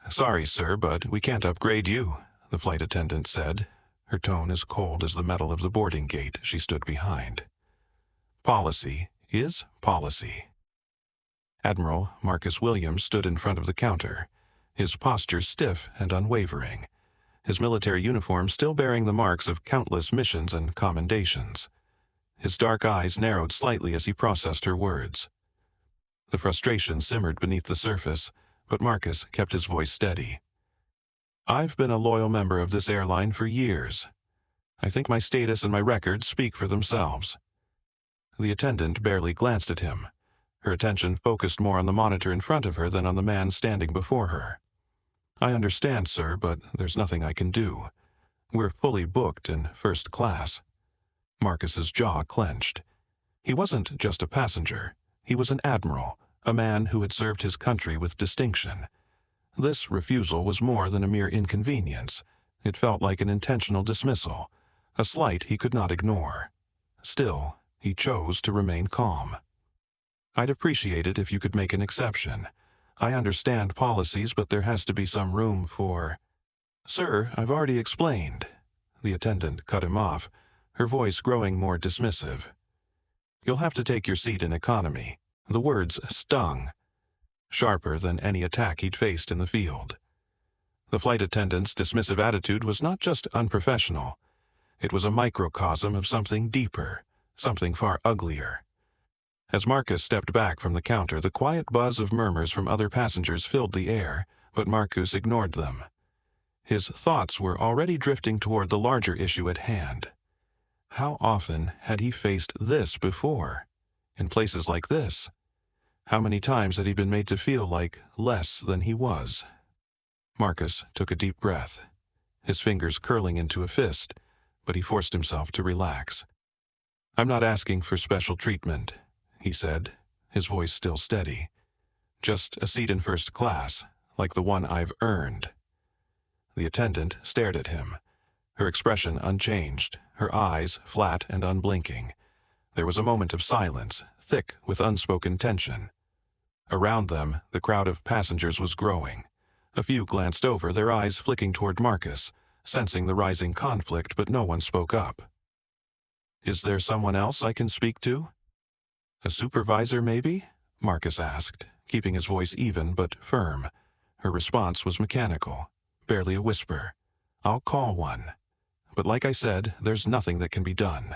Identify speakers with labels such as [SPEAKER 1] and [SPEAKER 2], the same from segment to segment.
[SPEAKER 1] "Sorry, sir, but we can't upgrade you," the flight attendant said, her tone as cold as the metal of the boarding gate she stood behind. Policy is policy. Admiral Marcus Williams stood in front of the counter, his posture stiff and unwavering, his military uniform still bearing the marks of countless missions and commendations. His dark eyes narrowed slightly as he processed her words. The frustration simmered beneath the surface, but Marcus kept his voice steady. "I've been a loyal member of this airline for years. I think my status and my records speak for themselves." The attendant barely glanced at him, her attention focused more on the monitor in front of her than on the man standing before her. "I understand, sir, but there's nothing I can do. We're fully booked in first class." Marcus's jaw clenched. He wasn't just a passenger. He was an admiral, a man who had served his country with distinction. This refusal was more than a mere inconvenience. It felt like an intentional dismissal, a slight he could not ignore. Still, he chose to remain calm. "I'd appreciate it if you could make an exception. I understand policies, but there has to be some room for—" "Sir, I've already explained." The attendant cut him off, her voice growing more dismissive. "You'll have to take your seat in economy." The words stung, sharper than any attack he'd faced in the field. The flight attendant's dismissive attitude was not just unprofessional. It was a microcosm of something deeper, something far uglier. As Marcus stepped back from the counter, the quiet buzz of murmurs from other passengers filled the air, but Marcus ignored them. His thoughts were already drifting toward the larger issue at hand. How often had he faced this before? In places like this? How many times had he been made to feel like less than he was? Marcus took a deep breath, his fingers curling into a fist, but he forced himself to relax. "I'm not asking for special treatment," he said, his voice still steady. "Just a seat in first class, like the one I've earned." The attendant stared at him, her expression unchanged, her eyes flat and unblinking. There was a moment of silence, thick with unspoken tension. Around them, the crowd of passengers was growing. A few glanced over, their eyes flicking toward Marcus, sensing the rising conflict, but no one spoke up. "Is there someone else I can speak to?" "A supervisor, maybe?" Marcus asked, keeping his voice even but firm. Her response was mechanical, barely a whisper. "I'll call one. But like I said, there's nothing that can be done."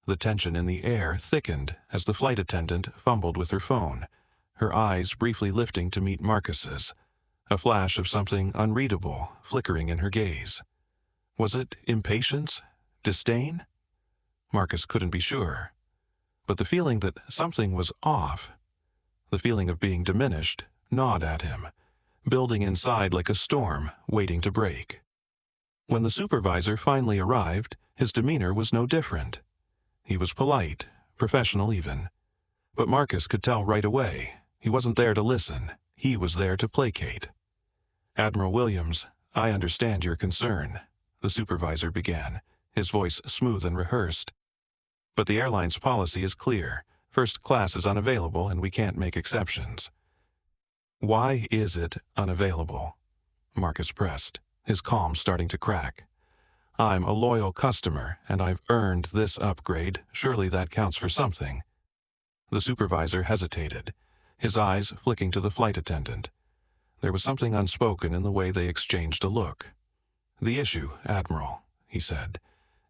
[SPEAKER 1] The tension in the air thickened as the flight attendant fumbled with her phone, her eyes briefly lifting to meet Marcus's, a flash of something unreadable flickering in her gaze. Was it impatience? Disdain? Marcus couldn't be sure. But the feeling that something was off, the feeling of being diminished, gnawed at him, building inside like a storm waiting to break. When the supervisor finally arrived, his demeanor was no different. He was polite, professional even. But Marcus could tell right away, he wasn't there to listen, he was there to placate. "Admiral Williams, I understand your concern," the supervisor began, his voice smooth and rehearsed. "But the airline's policy is clear. First class is unavailable and we can't make exceptions." "Why is it unavailable?" Marcus pressed, his calm starting to crack. "I'm a loyal customer, and I've earned this upgrade. Surely that counts for something." The supervisor hesitated, his eyes flicking to the flight attendant. There was something unspoken in the way they exchanged a look. "The issue, Admiral," he said,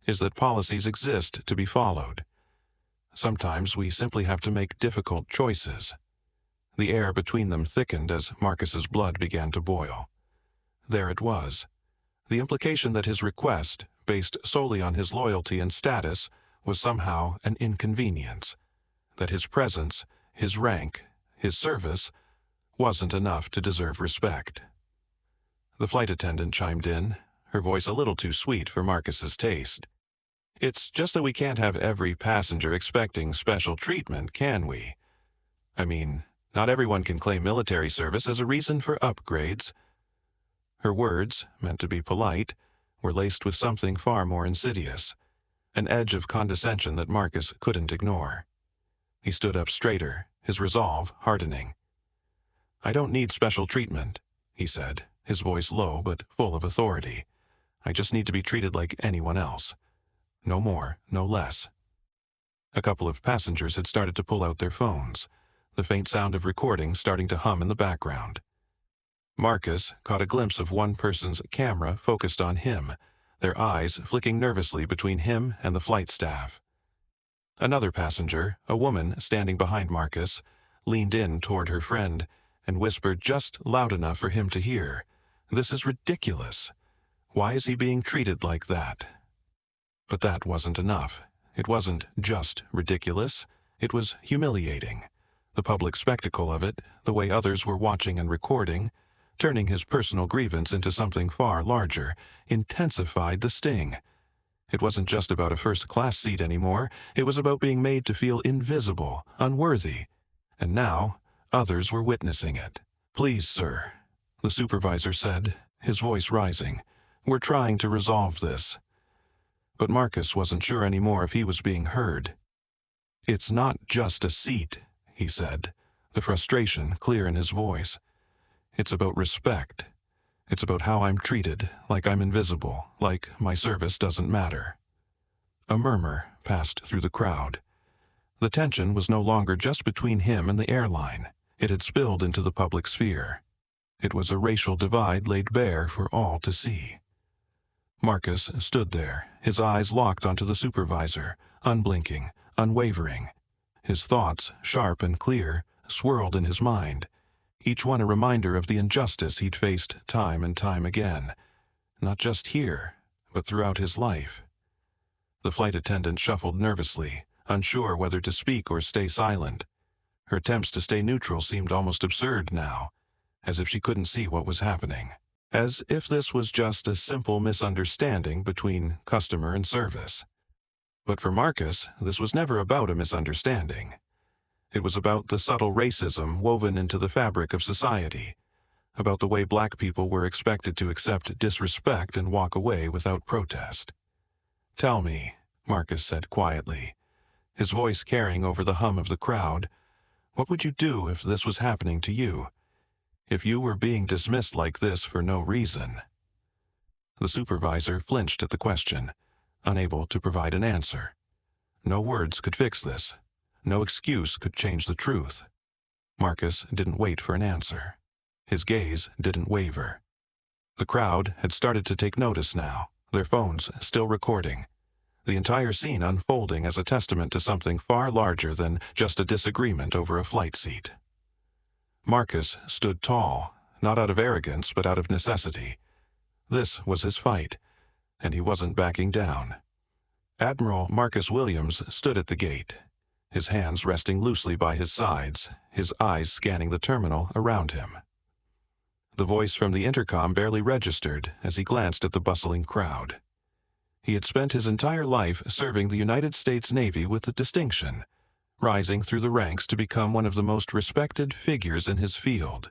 [SPEAKER 1] "is that policies exist to be followed. Sometimes we simply have to make difficult choices." The air between them thickened as Marcus's blood began to boil. There it was. The implication that his request, based solely on his loyalty and status, was somehow an inconvenience. That his presence, his rank, his service, wasn't enough to deserve respect. The flight attendant chimed in, her voice a little too sweet for Marcus's taste. "It's just that we can't have every passenger expecting special treatment, can we? I mean, not everyone can claim military service as a reason for upgrades." Her words, meant to be polite, were laced with something far more insidious, an edge of condescension that Marcus couldn't ignore. He stood up straighter, his resolve hardening. "I don't need special treatment," he said, his voice low but full of authority. "I just need to be treated like anyone else. No more, no less." A couple of passengers had started to pull out their phones, the faint sound of recording starting to hum in the background. Marcus caught a glimpse of one person's camera focused on him, their eyes flicking nervously between him and the flight staff. Another passenger, a woman standing behind Marcus, leaned in toward her friend and whispered just loud enough for him to hear, "This is ridiculous. Why is he being treated like that?" But that wasn't enough. It wasn't just ridiculous. It was humiliating. The public spectacle of it, the way others were watching and recording, turning his personal grievance into something far larger, intensified the sting. It wasn't just about a first-class seat anymore. It was about being made to feel invisible, unworthy. And now, others were witnessing it. "Please, sir," the supervisor said, his voice rising. "We're trying to resolve this." But Marcus wasn't sure anymore if he was being heard. "It's not just a seat," he said, the frustration clear in his voice. "It's about respect. It's about how I'm treated, like I'm invisible, like my service doesn't matter." A murmur passed through the crowd. The tension was no longer just between him and the airline. It had spilled into the public sphere. It was a racial divide laid bare for all to see. Marcus stood there, his eyes locked onto the supervisor, unblinking, unwavering. His thoughts, sharp and clear, swirled in his mind, each one a reminder of the injustice he'd faced time and time again, not just here, but throughout his life. The flight attendant shuffled nervously, unsure whether to speak or stay silent. Her attempts to stay neutral seemed almost absurd now, as if she couldn't see what was happening, as if this was just a simple misunderstanding between customer and service. But for Marcus, this was never about a misunderstanding. It was about the subtle racism woven into the fabric of society, about the way black people were expected to accept disrespect and walk away without protest. "Tell me," Marcus said quietly, his voice carrying over the hum of the crowd, "what would you do if this was happening to you? If you were being dismissed like this for no reason?" The supervisor flinched at the question, unable to provide an answer. No words could fix this. No excuse could change the truth. Marcus didn't wait for an answer. His gaze didn't waver. The crowd had started to take notice now, their phones still recording, the entire scene unfolding as a testament to something far larger than just a disagreement over a flight seat. Marcus stood tall, not out of arrogance but out of necessity. This was his fight, and he wasn't backing down. Admiral Marcus Williams stood at the gate, his hands resting loosely by his sides, his eyes scanning the terminal around him. The voice from the intercom barely registered as he glanced at the bustling crowd. He had spent his entire life serving the United States Navy with distinction, rising through the ranks to become one of the most respected figures in his field.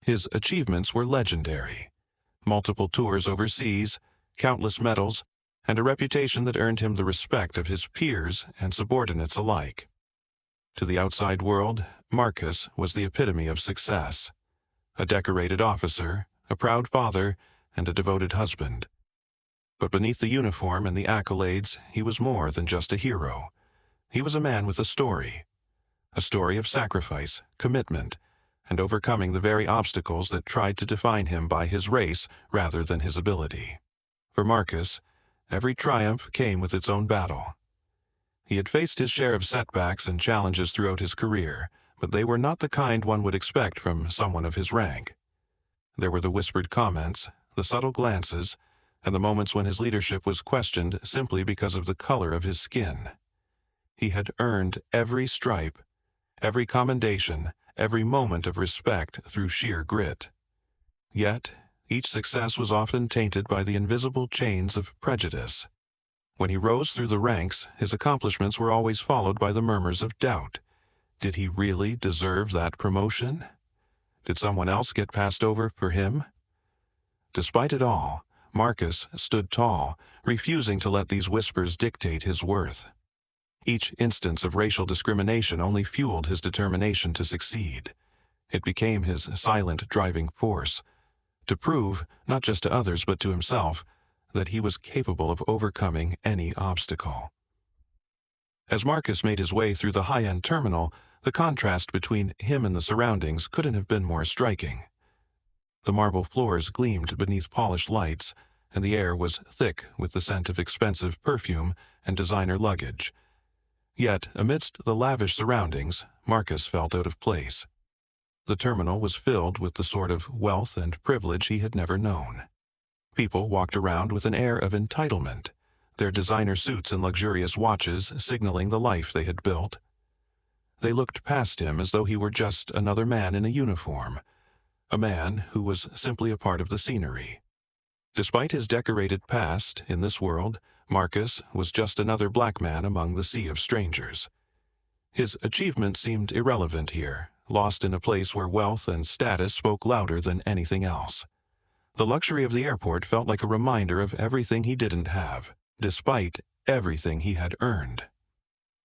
[SPEAKER 1] His achievements were legendary. Multiple tours overseas, countless medals, and a reputation that earned him the respect of his peers and subordinates alike. To the outside world, Marcus was the epitome of success. A decorated officer, a proud father, and a devoted husband. But beneath the uniform and the accolades, he was more than just a hero. He was a man with a story of sacrifice, commitment, and overcoming the very obstacles that tried to define him by his race rather than his ability. For Marcus, every triumph came with its own battle. He had faced his share of setbacks and challenges throughout his career, but they were not the kind one would expect from someone of his rank. There were the whispered comments, the subtle glances, and the moments when his leadership was questioned simply because of the color of his skin. He had earned every stripe, every commendation, every moment of respect through sheer grit. Yet, each success was often tainted by the invisible chains of prejudice. When he rose through the ranks, his accomplishments were always followed by the murmurs of doubt. Did he really deserve that promotion? Did someone else get passed over for him? Despite it all, Marcus stood tall, refusing to let these whispers dictate his worth. Each instance of racial discrimination only fueled his determination to succeed. It became his silent driving force, to prove, not just to others but to himself, that he was capable of overcoming any obstacle. As Marcus made his way through the high-end terminal, the contrast between him and the surroundings couldn't have been more striking. The marble floors gleamed beneath polished lights, and the air was thick with the scent of expensive perfume and designer luggage. Yet, amidst the lavish surroundings, Marcus felt out of place. The terminal was filled with the sort of wealth and privilege he had never known. People walked around with an air of entitlement, their designer suits and luxurious watches signaling the life they had built. They looked past him as though he were just another man in a uniform, a man who was simply a part of the scenery. Despite his decorated past in this world, Marcus was just another black man among the sea of strangers. His achievement seemed irrelevant here, lost in a place where wealth and status spoke louder than anything else. The luxury of the airport felt like a reminder of everything he didn't have, despite everything he had earned.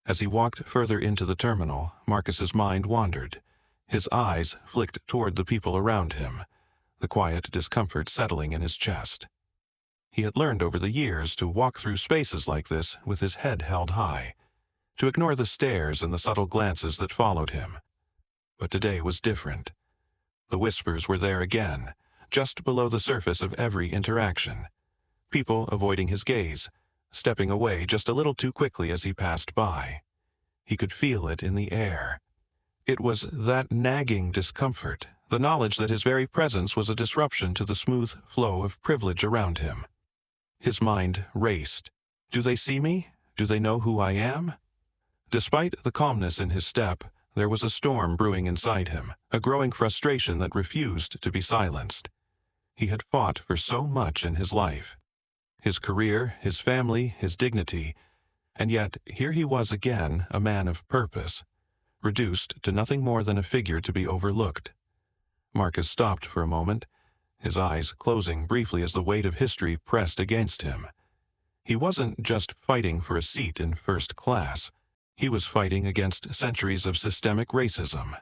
[SPEAKER 1] As he walked further into the terminal, Marcus's mind wandered. His eyes flicked toward the people around him, the quiet discomfort settling in his chest. He had learned over the years to walk through spaces like this with his head held high, to ignore the stares and the subtle glances that followed him. But today was different. The whispers were there again, just below the surface of every interaction. People avoiding his gaze, stepping away just a little too quickly as he passed by. He could feel it in the air. It was that nagging discomfort, the knowledge that his very presence was a disruption to the smooth flow of privilege around him. His mind raced. Do they see me? Do they know who I am? Despite the calmness in his step, there was a storm brewing inside him, a growing frustration that refused to be silenced. He had fought for so much in his life. His career, his family, his dignity, and yet here he was again, a man of purpose, reduced to nothing more than a figure to be overlooked. Marcus stopped for a moment, his eyes closing briefly as the weight of history pressed against him. He wasn't just fighting for a seat in first class. He was fighting against centuries of systemic racism,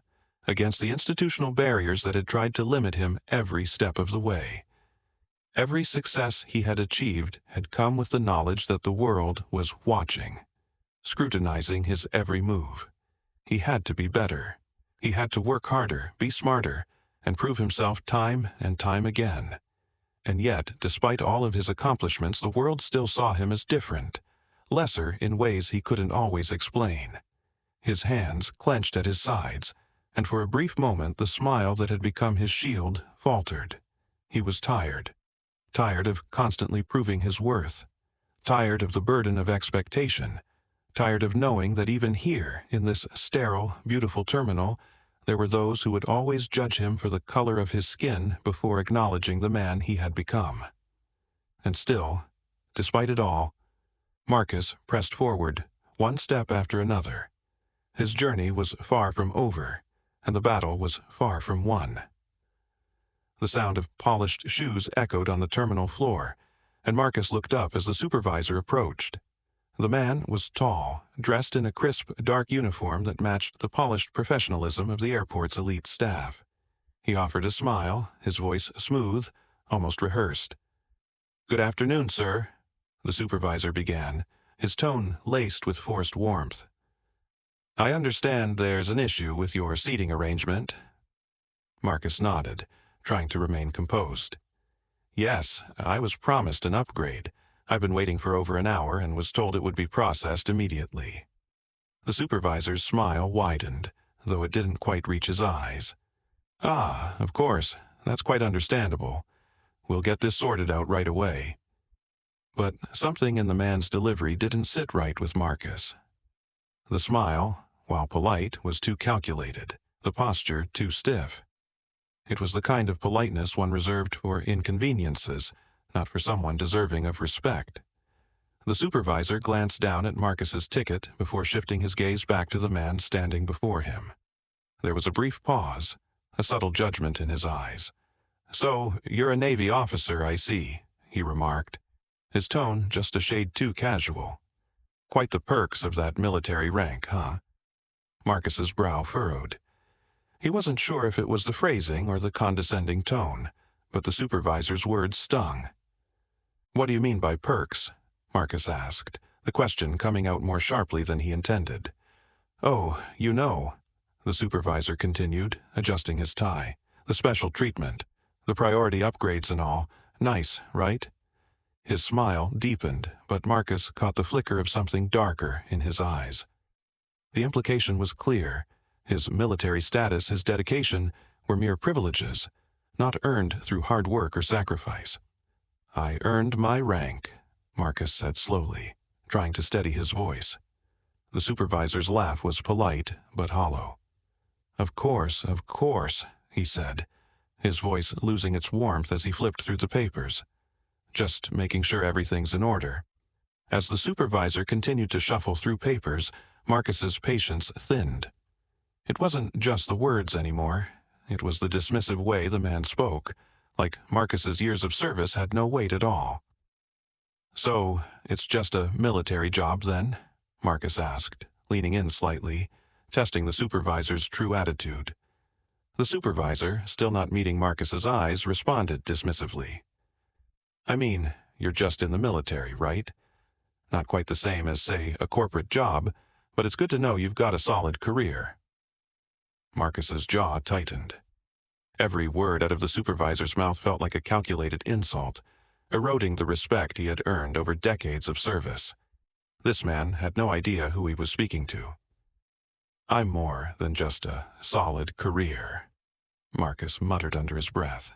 [SPEAKER 1] against the institutional barriers that had tried to limit him every step of the way. Every success he had achieved had come with the knowledge that the world was watching, scrutinizing his every move. He had to be better. He had to work harder, be smarter, and prove himself time and time again. And yet, despite all of his accomplishments, the world still saw him as different, lesser in ways he couldn't always explain. His hands clenched at his sides, and for a brief moment the smile that had become his shield faltered. He was tired. Tired of constantly proving his worth. Tired of the burden of expectation. Tired of knowing that even here, in this sterile, beautiful terminal, there were those who would always judge him for the color of his skin before acknowledging the man he had become. And still, despite it all, Marcus pressed forward, one step after another. His journey was far from over, and the battle was far from won. The sound of polished shoes echoed on the terminal floor, and Marcus looked up as the supervisor approached. The man was tall, dressed in a crisp, dark uniform that matched the polished professionalism of the airport's elite staff. He offered a smile, his voice smooth, almost rehearsed. "Good afternoon, sir," the supervisor began, his tone laced with forced warmth. "I understand there's an issue with your seating arrangement." Marcus nodded, trying to remain composed. "Yes, I was promised an upgrade. I've been waiting for over an hour and was told it would be processed immediately." The supervisor's smile widened, though it didn't quite reach his eyes. "Ah, of course, that's quite understandable. We'll get this sorted out right away." But something in the man's delivery didn't sit right with Marcus. The smile, while polite, was too calculated, the posture too stiff. It was the kind of politeness one reserved for inconveniences, not for someone deserving of respect. The supervisor glanced down at Marcus's ticket before shifting his gaze back to the man standing before him. There was a brief pause, a subtle judgment in his eyes. "So, you're a Navy officer, I see," he remarked, his tone just a shade too casual. "Quite the perks of that military rank, huh?" Marcus's brow furrowed. He wasn't sure if it was the phrasing or the condescending tone, but the supervisor's words stung. "What do you mean by perks?" Marcus asked, the question coming out more sharply than he intended. "Oh, you know," the supervisor continued, adjusting his tie. "The special treatment, the priority upgrades and all. Nice, right?" His smile deepened, but Marcus caught the flicker of something darker in his eyes. The implication was clear. His military status, his dedication, were mere privileges, not earned through hard work or sacrifice. "I earned my rank," Marcus said slowly, trying to steady his voice. The supervisor's laugh was polite but hollow. Of course," he said, his voice losing its warmth as he flipped through the papers. "Just making sure everything's in order." As the supervisor continued to shuffle through papers, Marcus's patience thinned. It wasn't just the words anymore. It was the dismissive way the man spoke, like Marcus's years of service had no weight at all. "So, it's just a military job, then?" Marcus asked, leaning in slightly, testing the supervisor's true attitude. The supervisor, still not meeting Marcus's eyes, responded dismissively. "I mean, you're just in the military, right? Not quite the same as, say, a corporate job, but it's good to know you've got a solid career." Marcus's jaw tightened. Every word out of the supervisor's mouth felt like a calculated insult, eroding the respect he had earned over decades of service. This man had no idea who he was speaking to. "I'm more than just a solid career," Marcus muttered under his breath.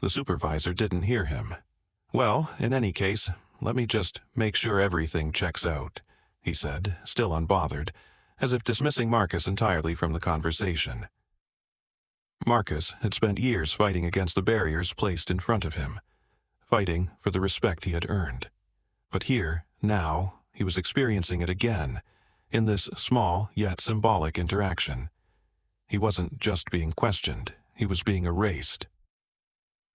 [SPEAKER 1] The supervisor didn't hear him. "Well, in any case, let me just make sure everything checks out," he said, still unbothered, as if dismissing Marcus entirely from the conversation. Marcus had spent years fighting against the barriers placed in front of him, fighting for the respect he had earned. But here, now, he was experiencing it again, in this small yet symbolic interaction. He wasn't just being questioned, he was being erased.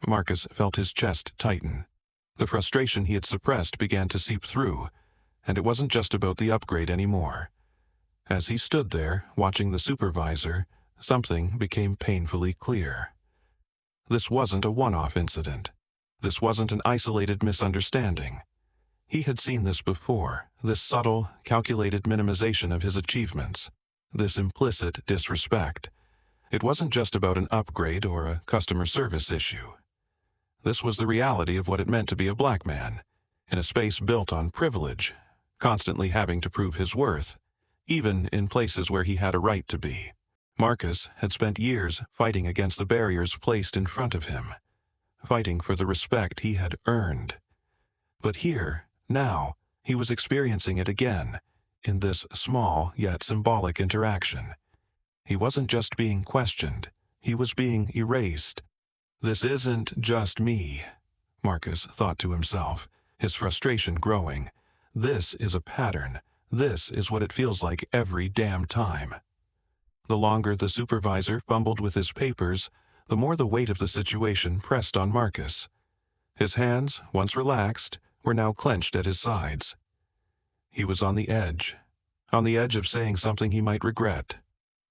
[SPEAKER 1] Marcus felt his chest tighten. The frustration he had suppressed began to seep through, and it wasn't just about the upgrade anymore. As he stood there, watching the supervisor, something became painfully clear. This wasn't a one-off incident. This wasn't an isolated misunderstanding. He had seen this before, this subtle, calculated minimization of his achievements, this implicit disrespect. It wasn't just about an upgrade or a customer service issue. This was the reality of what it meant to be a black man, in a space built on privilege, constantly having to prove his worth, even in places where he had a right to be. Marcus had spent years fighting against the barriers placed in front of him, fighting for the respect he had earned. But here, now, he was experiencing it again, in this small yet symbolic interaction. He wasn't just being questioned, he was being erased. "This isn't just me," Marcus thought to himself, his frustration growing. "This is a pattern. This is what it feels like every damn time." The longer the supervisor fumbled with his papers, the more the weight of the situation pressed on Marcus. His hands, once relaxed, were now clenched at his sides. He was on the edge of saying something he might regret,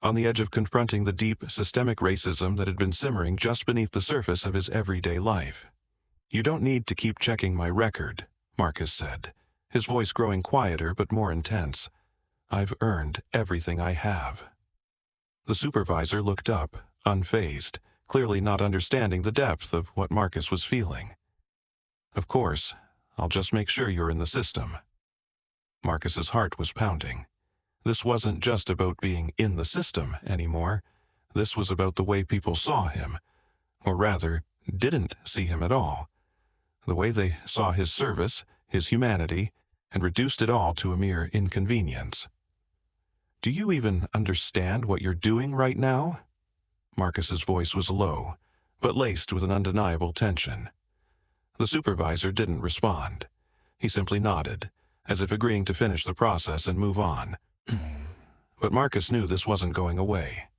[SPEAKER 1] on the edge of confronting the deep, systemic racism that had been simmering just beneath the surface of his everyday life. "You don't need to keep checking my record," Marcus said, his voice growing quieter but more intense. "I've earned everything I have." The supervisor looked up, unfazed, clearly not understanding the depth of what Marcus was feeling. "Of course, I'll just make sure you're in the system." Marcus's heart was pounding. This wasn't just about being in the system anymore. This was about the way people saw him, or rather, didn't see him at all. The way they saw his service, his humanity, and reduced it all to a mere inconvenience. "Do you even understand what you're doing right now?" Marcus's voice was low, but laced with an undeniable tension. The supervisor didn't respond. He simply nodded, as if agreeing to finish the process and move on. But Marcus knew this wasn't going away.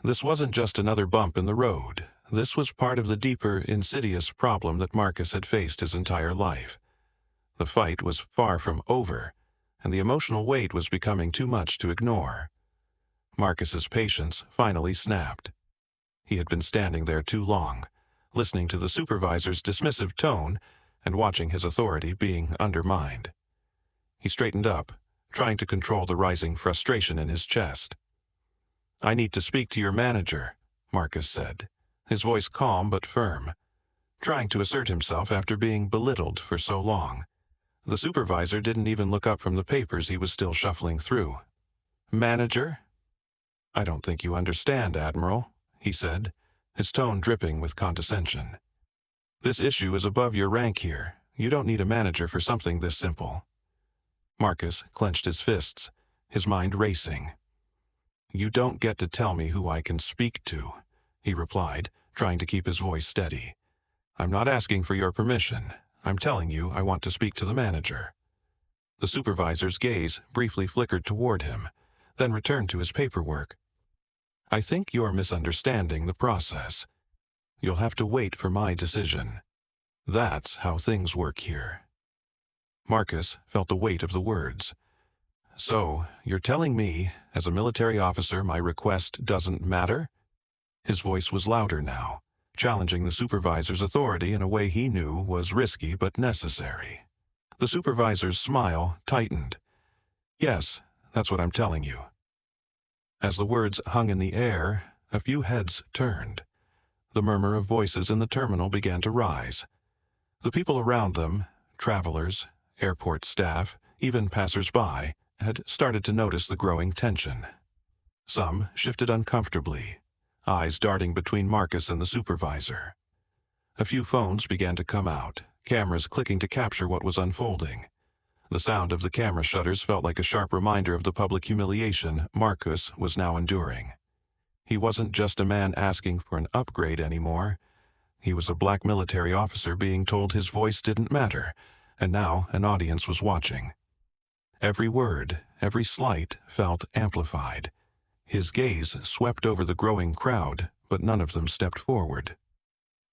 [SPEAKER 1] This wasn't just another bump in the road. This was part of the deeper, insidious problem that Marcus had faced his entire life. The fight was far from over, and the emotional weight was becoming too much to ignore. Marcus's patience finally snapped. He had been standing there too long, listening to the supervisor's dismissive tone and watching his authority being undermined. He straightened up, trying to control the rising frustration in his chest. "I need to speak to your manager," Marcus said, his voice calm but firm, trying to assert himself after being belittled for so long. The supervisor didn't even look up from the papers he was still shuffling through. "Manager?" "I don't think you understand, Admiral," he said, his tone dripping with condescension. "This issue is above your rank here. You don't need a manager for something this simple." Marcus clenched his fists, his mind racing. "You don't get to tell me who I can speak to," he replied, trying to keep his voice steady. "I'm not asking for your permission. I'm telling you I want to speak to the manager." The supervisor's gaze briefly flickered toward him, then returned to his paperwork. "I think you're misunderstanding the process. You'll have to wait for my decision. That's how things work here." Marcus felt the weight of the words. "So, you're telling me, as a military officer, my request doesn't matter?" His voice was louder now, challenging the supervisor's authority in a way he knew was risky but necessary. The supervisor's smile tightened. "Yes, that's what I'm telling you." As the words hung in the air, a few heads turned. The murmur of voices in the terminal began to rise. The people around them, travelers, airport staff, even passers-by, had started to notice the growing tension. Some shifted uncomfortably, eyes darting between Marcus and the supervisor. A few phones began to come out, cameras clicking to capture what was unfolding. The sound of the camera shutters felt like a sharp reminder of the public humiliation Marcus was now enduring. He wasn't just a man asking for an upgrade anymore. He was a black military officer being told his voice didn't matter, and now an audience was watching. Every word, every slight felt amplified. His gaze swept over the growing crowd, but none of them stepped forward.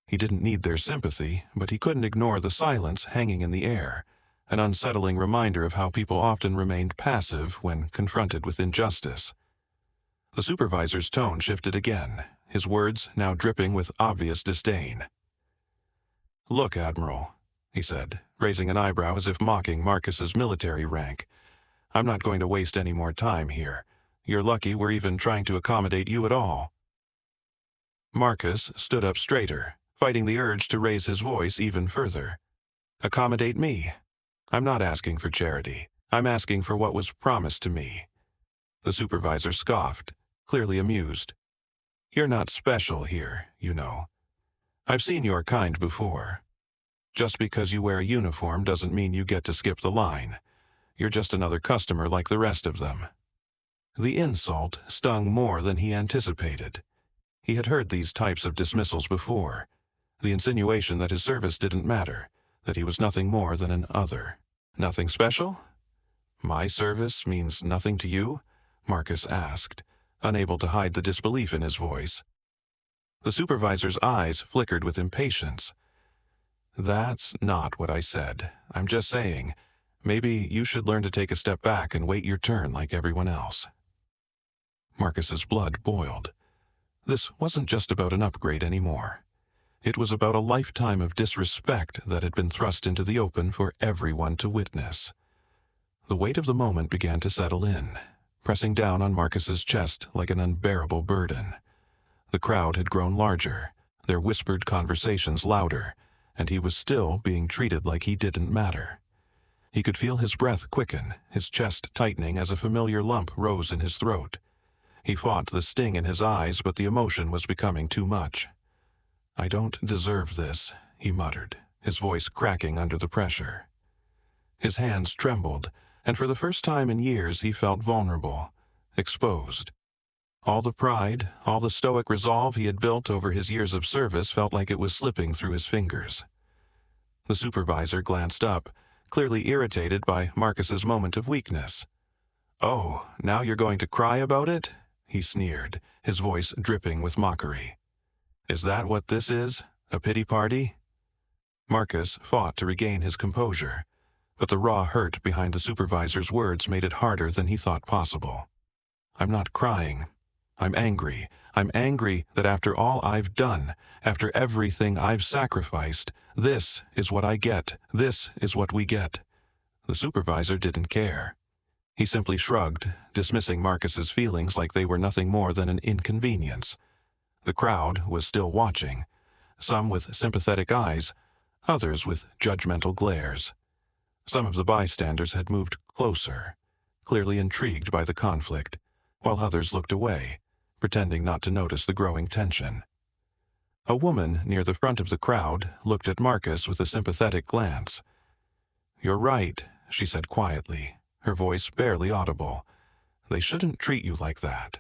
[SPEAKER 1] He didn't need their sympathy, but he couldn't ignore the silence hanging in the air, an unsettling reminder of how people often remained passive when confronted with injustice. The supervisor's tone shifted again, his words now dripping with obvious disdain. "Look, Admiral," he said, raising an eyebrow as if mocking Marcus's military rank. "I'm not going to waste any more time here. You're lucky we're even trying to accommodate you at all." Marcus stood up straighter, fighting the urge to raise his voice even further. "Accommodate me? I'm not asking for charity. I'm asking for what was promised to me." The supervisor scoffed, clearly amused. "You're not special here, you know. I've seen your kind before. Just because you wear a uniform doesn't mean you get to skip the line. You're just another customer like the rest of them." The insult stung more than he anticipated. He had heard these types of dismissals before. The insinuation that his service didn't matter, that he was nothing more than an other. "Nothing special? My service means nothing to you?" Marcus asked, unable to hide the disbelief in his voice. The supervisor's eyes flickered with impatience. "That's not what I said. I'm just saying, maybe you should learn to take a step back and wait your turn like everyone else." Marcus's blood boiled. This wasn't just about an upgrade anymore. It was about a lifetime of disrespect that had been thrust into the open for everyone to witness. The weight of the moment began to settle in, pressing down on Marcus's chest like an unbearable burden. The crowd had grown larger, their whispered conversations louder, and he was still being treated like he didn't matter. He could feel his breath quicken, his chest tightening as a familiar lump rose in his throat. He fought the sting in his eyes, but the emotion was becoming too much. "I don't deserve this," he muttered, his voice cracking under the pressure. His hands trembled, and for the first time in years he felt vulnerable, exposed. All the pride, all the stoic resolve he had built over his years of service felt like it was slipping through his fingers. The supervisor glanced up, clearly irritated by Marcus's moment of weakness. "Oh, now you're going to cry about it?" he sneered, his voice dripping with mockery. "Is that what this is? A pity party?" Marcus fought to regain his composure, but the raw hurt behind the supervisor's words made it harder than he thought possible. "I'm not crying. I'm angry. I'm angry that after all I've done, after everything I've sacrificed, this is what I get. This is what we get." The supervisor didn't care. He simply shrugged, dismissing Marcus's feelings like they were nothing more than an inconvenience. The crowd was still watching, some with sympathetic eyes, others with judgmental glares. Some of the bystanders had moved closer, clearly intrigued by the conflict, while others looked away, pretending not to notice the growing tension. A woman near the front of the crowd looked at Marcus with a sympathetic glance. "You're right," she said quietly, her voice barely audible. "They shouldn't treat you like that."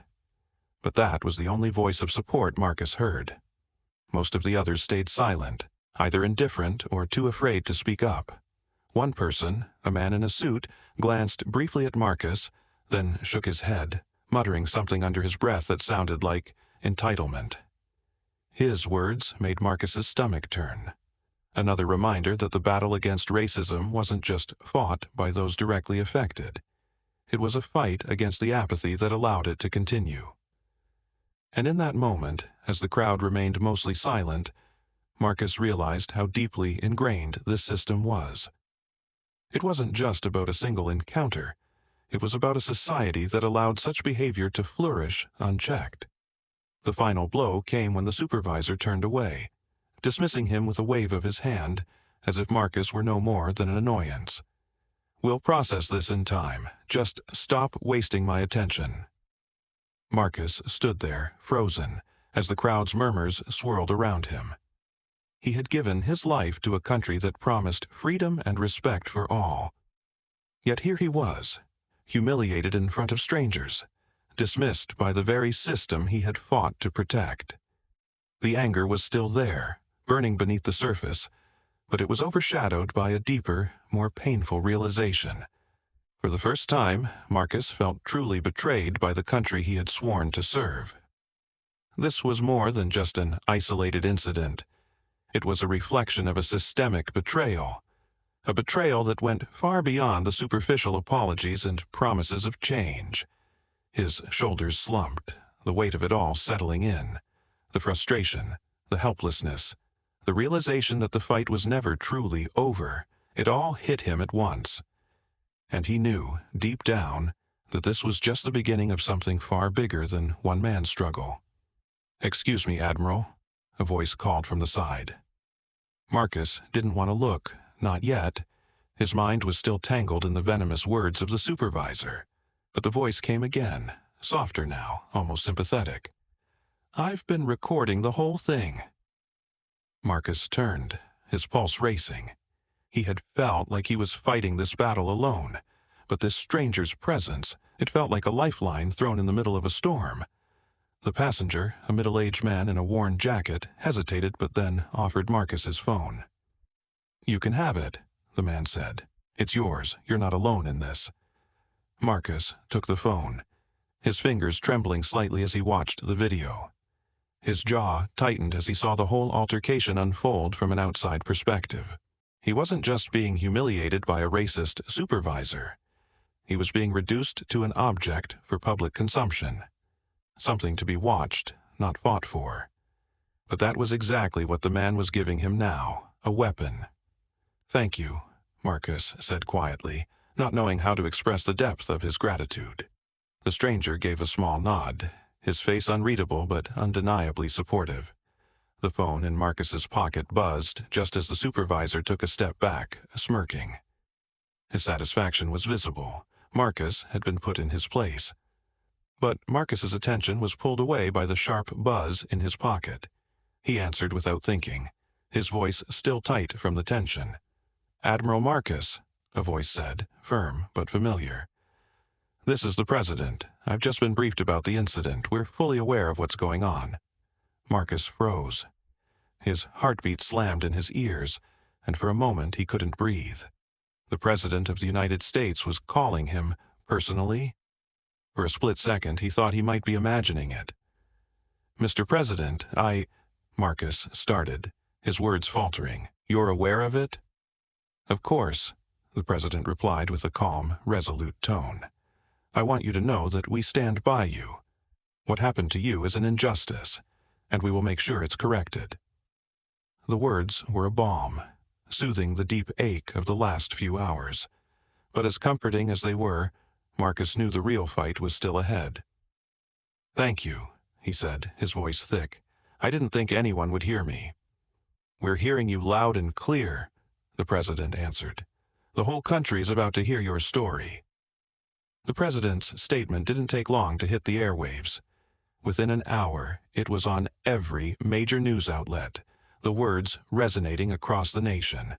[SPEAKER 1] But that was the only voice of support Marcus heard. Most of the others stayed silent, either indifferent or too afraid to speak up. One person, a man in a suit, glanced briefly at Marcus, then shook his head, muttering something under his breath that sounded like entitlement. His words made Marcus's stomach turn. Another reminder that the battle against racism wasn't just fought by those directly affected. It was a fight against the apathy that allowed it to continue. And in that moment, as the crowd remained mostly silent, Marcus realized how deeply ingrained this system was. It wasn't just about a single encounter. It was about a society that allowed such behavior to flourish unchecked. The final blow came when the supervisor turned away, dismissing him with a wave of his hand, as if Marcus were no more than an annoyance. "We'll process this in time. Just stop wasting my attention." Marcus stood there, frozen, as the crowd's murmurs swirled around him. He had given his life to a country that promised freedom and respect for all. Yet here he was, humiliated in front of strangers, dismissed by the very system he had fought to protect. The anger was still there, burning beneath the surface, but it was overshadowed by a deeper, more painful realization. For the first time, Marcus felt truly betrayed by the country he had sworn to serve. This was more than just an isolated incident. It was a reflection of a systemic betrayal, a betrayal that went far beyond the superficial apologies and promises of change. His shoulders slumped, the weight of it all settling in. The frustration, the helplessness, the realization that the fight was never truly over. It all hit him at once. And he knew, deep down, that this was just the beginning of something far bigger than one man's struggle. "Excuse me, Admiral," a voice called from the side. Marcus didn't want to look, not yet. His mind was still tangled in the venomous words of the supervisor. But the voice came again, softer now, almost sympathetic. "I've been recording the whole thing." Marcus turned, his pulse racing. He had felt like he was fighting this battle alone, but this stranger's presence, it felt like a lifeline thrown in the middle of a storm. The passenger, a middle-aged man in a worn jacket, hesitated but then offered Marcus his phone. "You can have it," the man said. "It's yours. You're not alone in this." Marcus took the phone, his fingers trembling slightly as he watched the video. His jaw tightened as he saw the whole altercation unfold from an outside perspective. He wasn't just being humiliated by a racist supervisor. He was being reduced to an object for public consumption. Something to be watched, not fought for. But that was exactly what the man was giving him now, a weapon. "Thank you," Marcus said quietly, not knowing how to express the depth of his gratitude. The stranger gave a small nod, his face unreadable but undeniably supportive. The phone in Marcus's pocket buzzed just as the supervisor took a step back, smirking. His satisfaction was visible. Marcus had been put in his place. But Marcus's attention was pulled away by the sharp buzz in his pocket. He answered without thinking, his voice still tight from the tension. "Admiral Marcus," a voice said, firm but familiar. "This is the President. I've just been briefed about the incident. We're fully aware of what's going on." Marcus froze. His heartbeat slammed in his ears, and for a moment he couldn't breathe. The President of the United States was calling him personally? For a split second he thought he might be imagining it. "Mr. President, Marcus started, his words faltering. "You're aware of it?" "Of course," the President replied with a calm, resolute tone. "I want you to know that we stand by you." What happened to you is an injustice, and we will make sure it's corrected." The words were a balm, soothing the deep ache of the last few hours. But as comforting as they were, Marcus knew the real fight was still ahead. "Thank you," he said, his voice thick. "I didn't think anyone would hear me." "We're hearing you loud and clear," the president answered. "The whole country is about to hear your story." The president's statement didn't take long to hit the airwaves. Within an hour, it was on every major news outlet, the words resonating across the nation.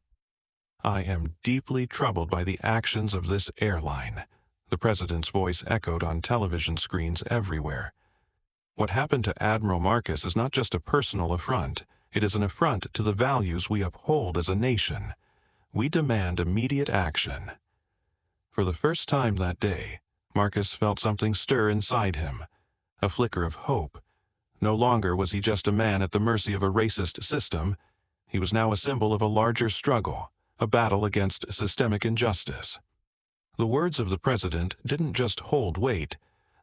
[SPEAKER 1] "I am deeply troubled by the actions of this airline," the president's voice echoed on television screens everywhere. "What happened to Admiral Marcus is not just a personal affront, it is an affront to the values we uphold as a nation. We demand immediate action." For the first time that day, Marcus felt something stir inside him, a flicker of hope. No longer was he just a man at the mercy of a racist system. He was now a symbol of a larger struggle, a battle against systemic injustice. The words of the president didn't just hold weight.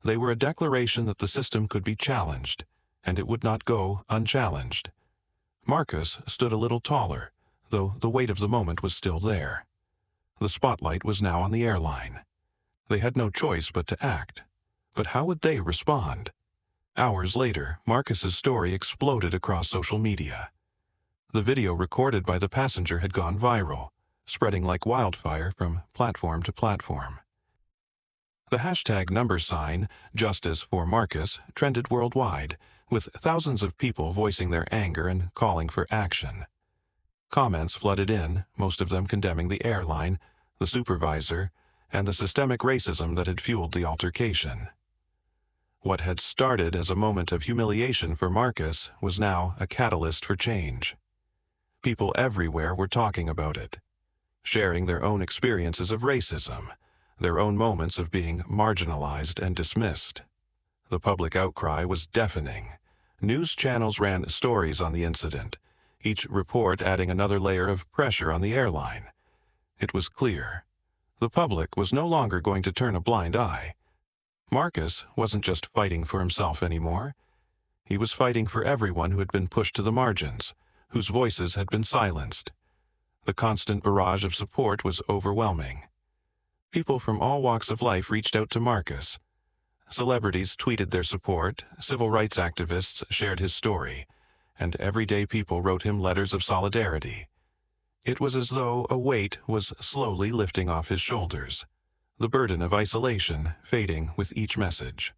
[SPEAKER 1] They were a declaration that the system could be challenged, and it would not go unchallenged. Marcus stood a little taller, though the weight of the moment was still there. The spotlight was now on the airline. They had no choice but to act. But how would they respond? Hours later, Marcus's story exploded across social media. The video recorded by the passenger had gone viral, spreading like wildfire from platform to platform. The hashtag #Justice for Marcus trended worldwide, with thousands of people voicing their anger and calling for action. Comments flooded in, most of them condemning the airline, the supervisor, and the systemic racism that had fueled the altercation. What had started as a moment of humiliation for Marcus was now a catalyst for change. People everywhere were talking about it, sharing their own experiences of racism, their own moments of being marginalized and dismissed. The public outcry was deafening. News channels ran stories on the incident, each report adding another layer of pressure on the airline. It was clear. The public was no longer going to turn a blind eye. Marcus wasn't just fighting for himself anymore. He was fighting for everyone who had been pushed to the margins, whose voices had been silenced. The constant barrage of support was overwhelming. People from all walks of life reached out to Marcus. Celebrities tweeted their support, civil rights activists shared his story, and everyday people wrote him letters of solidarity. It was as though a weight was slowly lifting off his shoulders, the burden of isolation fading with each message.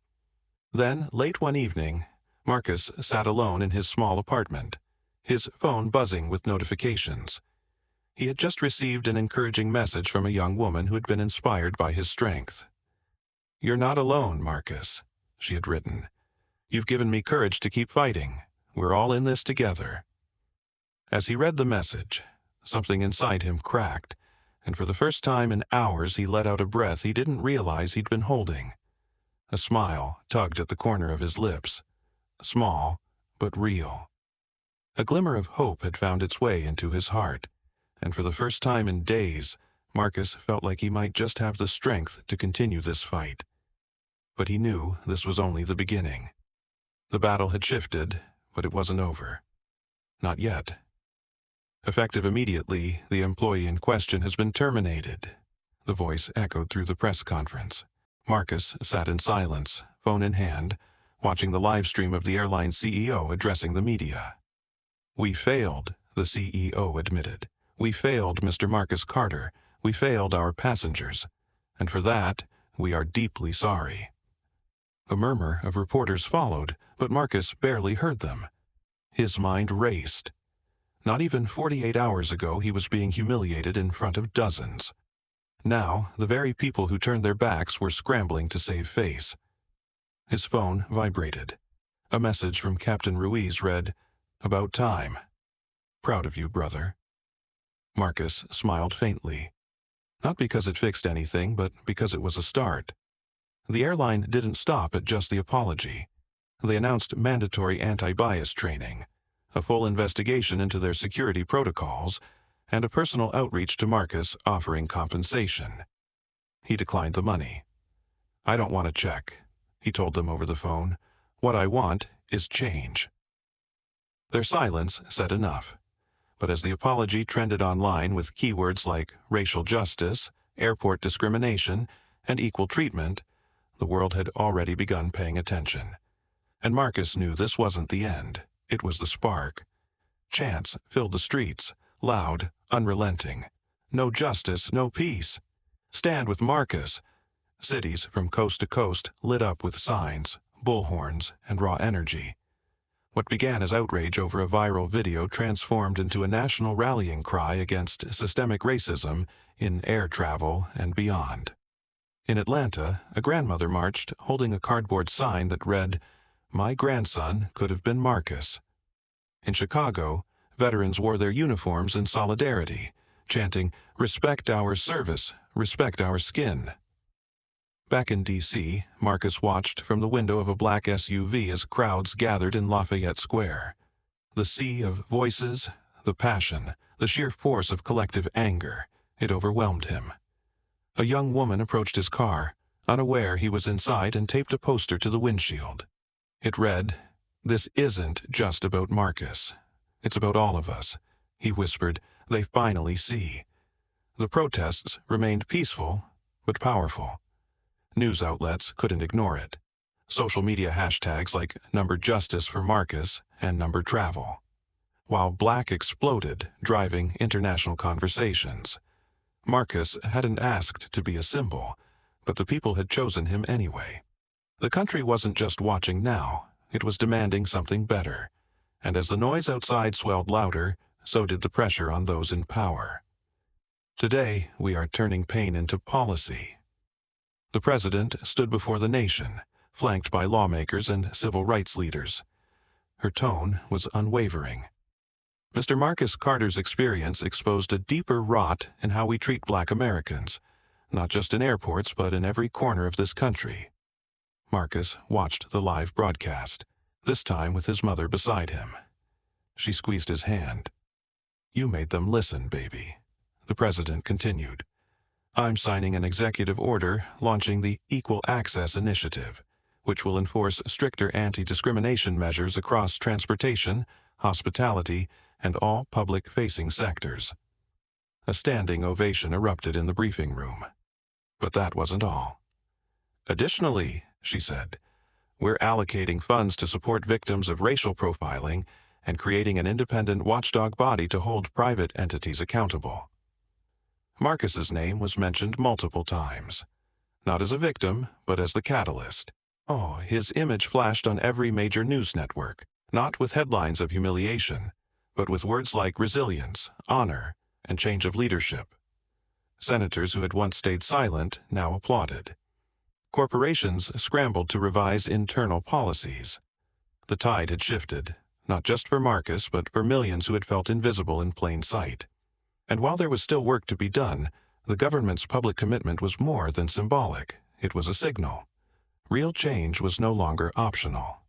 [SPEAKER 1] Then, late one evening, Marcus sat alone in his small apartment, his phone buzzing with notifications. He had just received an encouraging message from a young woman who had been inspired by his strength. "You're not alone, Marcus," she had written. "You've given me courage to keep fighting. We're all in this together." As he read the message, something inside him cracked, and for the first time in hours he let out a breath he didn't realize he'd been holding. A smile tugged at the corner of his lips, small but real. A glimmer of hope had found its way into his heart, and for the first time in days, Marcus felt like he might just have the strength to continue this fight. But he knew this was only the beginning. The battle had shifted, but it wasn't over. Not yet. "Effective immediately, the employee in question has been terminated," the voice echoed through the press conference. Marcus sat in silence, phone in hand, watching the live stream of the airline CEO addressing the media. "We failed," the CEO admitted. "We failed Mr. Marcus Carter. We failed our passengers. And for that, we are deeply sorry." A murmur of reporters followed, but Marcus barely heard them. His mind raced. Not even 48 hours ago he was being humiliated in front of dozens. Now, the very people who turned their backs were scrambling to save face. His phone vibrated. A message from Captain Ruiz read, "About time. Proud of you, brother." Marcus smiled faintly. Not because it fixed anything, but because it was a start. The airline didn't stop at just the apology. They announced mandatory anti-bias training, a full investigation into their security protocols, and a personal outreach to Marcus offering compensation. He declined the money. "I don't want a check," he told them over the phone. What I want is change." Their silence said enough. But as the apology trended online with keywords like racial justice, airport discrimination, and equal treatment, the world had already begun paying attention. And Marcus knew this wasn't the end. It was the spark. Chants filled the streets, loud, unrelenting. No justice, no peace. Stand with Marcus. Cities from coast to coast lit up with signs, bullhorns, and raw energy. What began as outrage over a viral video transformed into a national rallying cry against systemic racism in air travel and beyond. In Atlanta, a grandmother marched holding a cardboard sign that read, "My grandson could have been Marcus." In Chicago, veterans wore their uniforms in solidarity, chanting, "Respect our service, respect our skin." Back in D.C., Marcus watched from the window of a black SUV as crowds gathered in Lafayette Square. The sea of voices, the passion, the sheer force of collective anger, it overwhelmed him. A young woman approached his car, unaware he was inside, and taped a poster to the windshield. It read, "This isn't just about Marcus. It's about all of us," he whispered. "They finally see." The protests remained peaceful, but powerful. News outlets couldn't ignore it. Social media hashtags like #Justice for Marcus and #Travel. While Black exploded, driving international conversations. Marcus hadn't asked to be a symbol, but the people had chosen him anyway. The country wasn't just watching now, it was demanding something better. And as the noise outside swelled louder, so did the pressure on those in power. Today, we are turning pain into policy. The president stood before the nation, flanked by lawmakers and civil rights leaders. Her tone was unwavering. Mr. Marcus Carter's experience exposed a deeper rot in how we treat Black Americans, not just in airports but in every corner of this country. Marcus watched the live broadcast, this time with his mother beside him. She squeezed his hand. "You made them listen, baby," the president continued. "I'm signing an executive order launching the Equal Access Initiative, which will enforce stricter anti-discrimination measures across transportation, hospitality, and all public-facing sectors." A standing ovation erupted in the briefing room. But that wasn't all. "Additionally," she said, "we're allocating funds to support victims of racial profiling and creating an independent watchdog body to hold private entities accountable." Marcus's name was mentioned multiple times, not as a victim, but as the catalyst. Oh, his image flashed on every major news network, not with headlines of humiliation, but with words like resilience, honor, and change of leadership. Senators who had once stayed silent now applauded. Corporations scrambled to revise internal policies. The tide had shifted, not just for Marcus, but for millions who had felt invisible in plain sight. And while there was still work to be done, the government's public commitment was more than symbolic. It was a signal. Real change was no longer optional.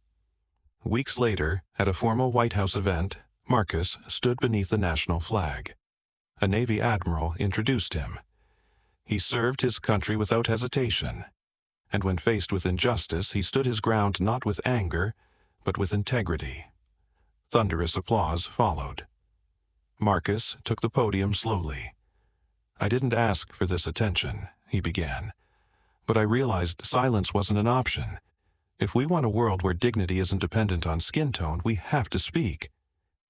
[SPEAKER 1] Weeks later, at a formal White House event, Marcus stood beneath the national flag. A Navy admiral introduced him. He served his country without hesitation. And when faced with injustice, he stood his ground not with anger, but with integrity. Thunderous applause followed. Marcus took the podium slowly. "I didn't ask for this attention," he began, "but I realized silence wasn't an option. If we want a world where dignity isn't dependent on skin tone, we have to speak,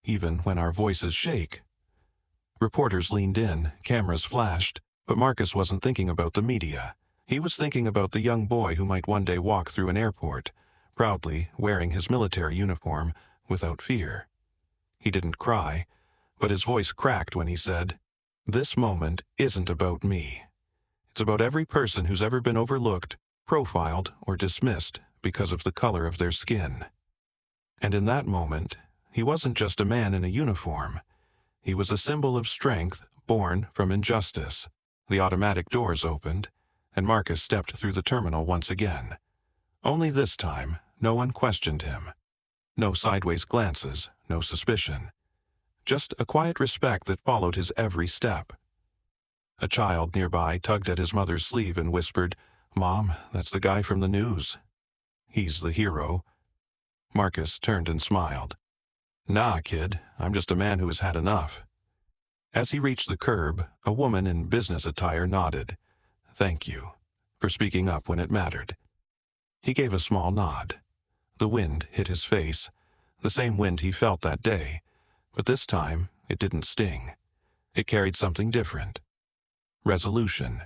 [SPEAKER 1] even when our voices shake." Reporters leaned in, cameras flashed, but Marcus wasn't thinking about the media. He was thinking about the young boy who might one day walk through an airport, proudly wearing his military uniform, without fear. He didn't cry, but his voice cracked when he said, "This moment isn't about me. It's about every person who's ever been overlooked, profiled, or dismissed because of the color of their skin." And in that moment, he wasn't just a man in a uniform. He was a symbol of strength born from injustice. The automatic doors opened, and Marcus stepped through the terminal once again. Only this time, no one questioned him. No sideways glances, no suspicion. Just a quiet respect that followed his every step. A child nearby tugged at his mother's sleeve and whispered, "Mom, that's the guy from the news. He's the hero." Marcus turned and smiled. Nah, kid, I'm just a man who has had enough. As he reached the curb, a woman in business attire nodded. Thank you, for speaking up when it mattered. He gave a small nod. The wind hit his face, the same wind he felt that day, but this time it didn't sting. It carried something different. Resolution.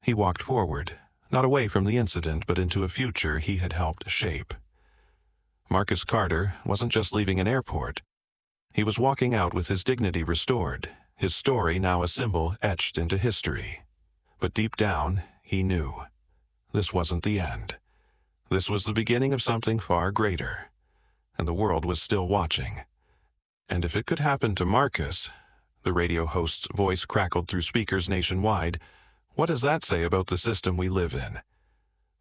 [SPEAKER 1] He walked forward, not away from the incident but into a future he had helped shape. Marcus Carter wasn't just leaving an airport. He was walking out with his dignity restored, his story now a symbol etched into history. But deep down, he knew. This wasn't the end. This was the beginning of something far greater. And the world was still watching. And if it could happen to Marcus, the radio host's voice crackled through speakers nationwide, what does that say about the system we live in?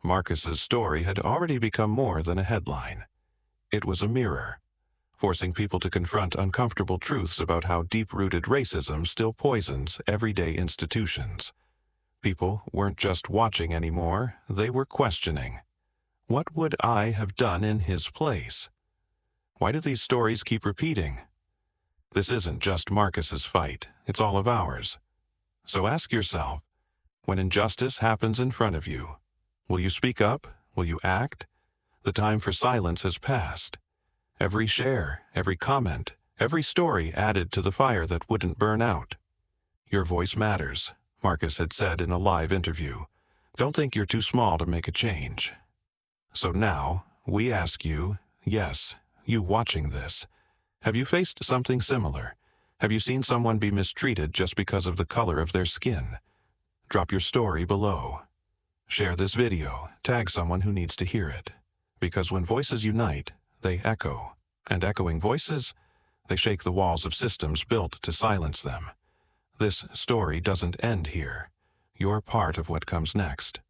[SPEAKER 1] Marcus's story had already become more than a headline. It was a mirror, forcing people to confront uncomfortable truths about how deep-rooted racism still poisons everyday institutions. People weren't just watching anymore, they were questioning. What would I have done in his place? Why do these stories keep repeating? This isn't just Marcus's fight, it's all of ours. So ask yourself, when injustice happens in front of you, will you speak up? Will you act? The time for silence has passed. Every share, every comment, every story added to the fire that wouldn't burn out. Your voice matters, Marcus had said in a live interview. Don't think you're too small to make a change. So now, we ask you, yes, you watching this, have you faced something similar? Have you seen someone be mistreated just because of the color of their skin? Drop your story below. Share this video, tag someone who needs to hear it. Because when voices unite, they echo. And echoing voices, they shake the walls of systems built to silence them. This story doesn't end here. You're part of what comes next.